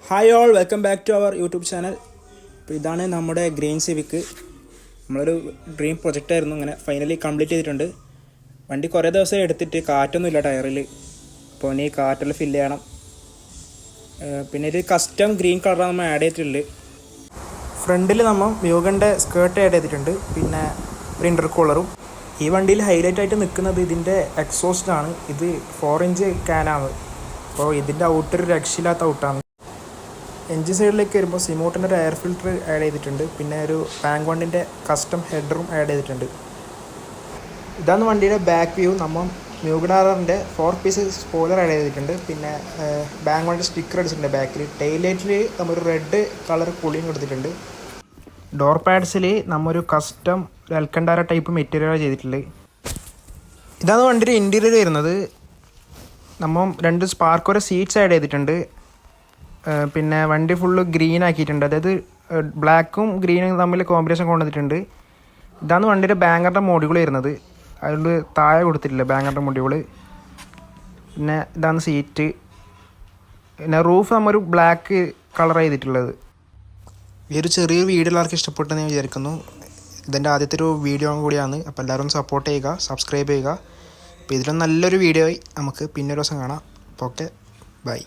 Hi all, welcome back to our YouTube channel. അപ്പോൾ ഇതാണ് നമ്മുടെ ഗ്രീൻ സിവിക്ക്. നമ്മളൊരു ഡ്രീം പ്രൊജക്റ്റായിരുന്നു, ഇങ്ങനെ ഫൈനലി കംപ്ലീറ്റ് ചെയ്തിട്ടുണ്ട്. വണ്ടി കുറേ ദിവസം എടുത്തിട്ട് കാറ്റൊന്നുമില്ല ടയറിൽ, അപ്പോൾ ഇനി കാറ്റെല്ലാം ഫില്ല് ചെയ്യണം. പിന്നെ ഒരു കസ്റ്റം ഗ്രീൻ കളറാണ് നമ്മൾ ആഡ് ചെയ്തിട്ടുള്ളത്. ഫ്രണ്ടിൽ നമ്മൾ മ്യൂഗൻ്റെ സ്കേർട്ട് ആഡ് ചെയ്തിട്ടുണ്ട്, പിന്നെ ഒരു ഇൻ്റർകൂളറും. ഈ വണ്ടിയിൽ ഹൈലൈറ്റ് ആയിട്ട് നിൽക്കുന്നത് ഇതിൻ്റെ എക്സോസ്റ്റാണ്. ഇത് 4 ഇഞ്ച് ക്യാനാണ്, അപ്പോൾ ഇതിൻ്റെ ഔട്ടർ രക്ഷയില്ലാത്ത ഔട്ടാണ്. എൻജിൻ സൈഡിലേക്ക് വരുമ്പോൾ സിമോട്ടിൻ്റെ ഒരു എയർ ഫിൽറ്റർ ആഡ് ചെയ്തിട്ടുണ്ട്, പിന്നെ ഒരു പാങ്കോണ്ടിൻ്റെ കസ്റ്റം ഹെഡറും ആഡ് ചെയ്തിട്ടുണ്ട്. ഇതാണ് വണ്ടിയുടെ ബാക്ക് വ്യൂ. നമ്മൾ മ്യൂഗഡാറിൻ്റെ 4 പീസ് സ്പോയിലർ ആഡ് ചെയ്തിട്ടുണ്ട്, പിന്നെ ബാങ്കോണ്ടിൻ്റെ സ്റ്റിക്കർ അടിച്ചിട്ടുണ്ട് ബാക്കിൽ. ടെയിൽ ലൈറ്റിൽ നമ്മളൊരു റെഡ് കളർ പുളിയും കൊടുത്തിട്ടുണ്ട്. ഡോർ പാഡ്സിൽ നമ്മൊരു കസ്റ്റം അൽക്കണ്ടാര ടൈപ്പ് മെറ്റീരിയലാണ് ചെയ്തിട്ടുള്ളത്. ഇതാണ് വണ്ടിയുടെ ഇൻറ്റീരിയർ വരുന്നത്. നമ്മൾ 2 സ്പാർക്കോര സീറ്റ്സ് ആഡ് ചെയ്തിട്ടുണ്ട്, പിന്നെ വണ്ടി ഫുള്ള് ഗ്രീൻ ആക്കിയിട്ടുണ്ട്. അതായത് ബ്ലാക്കും ഗ്രീനും തമ്മിൽ കോമ്പിനേഷൻ കൊണ്ടുവന്നിട്ടുണ്ട്. ഇതാണ് വണ്ടിയുടെ ബാങ്കറിൻ്റെ മോഡുകൾ വരുന്നത്. അതിൽ താഴെ കൊടുത്തിട്ടില്ല ബാങ്കറിൻ്റെ മോഡുകൾ. പിന്നെ ഇതാണ് സീറ്റ്. പിന്നെ റൂഫ് നമ്മൊരു ബ്ലാക്ക് കളർ ചെയ്തിട്ടുള്ളത്. ഈ ഒരു ചെറിയൊരു വീഡിയോ എല്ലാവർക്കും ഇഷ്ടപ്പെട്ടെന്ന് ഞാൻ വിചാരിക്കുന്നു. ഇതെൻ്റെ ആദ്യത്തെ ഒരു വീഡിയോ കൂടിയാണ്. അപ്പോൾ എല്ലാവരും സപ്പോർട്ട് ചെയ്യുക, സബ്സ്ക്രൈബ് ചെയ്യുക. അപ്പോൾ ഇതിലും നല്ലൊരു വീഡിയോ ആയി നമുക്ക് പിന്നെ ഒരു ദിവസം കാണാം. അപ്പോൾ ഓക്കെ, ബൈ.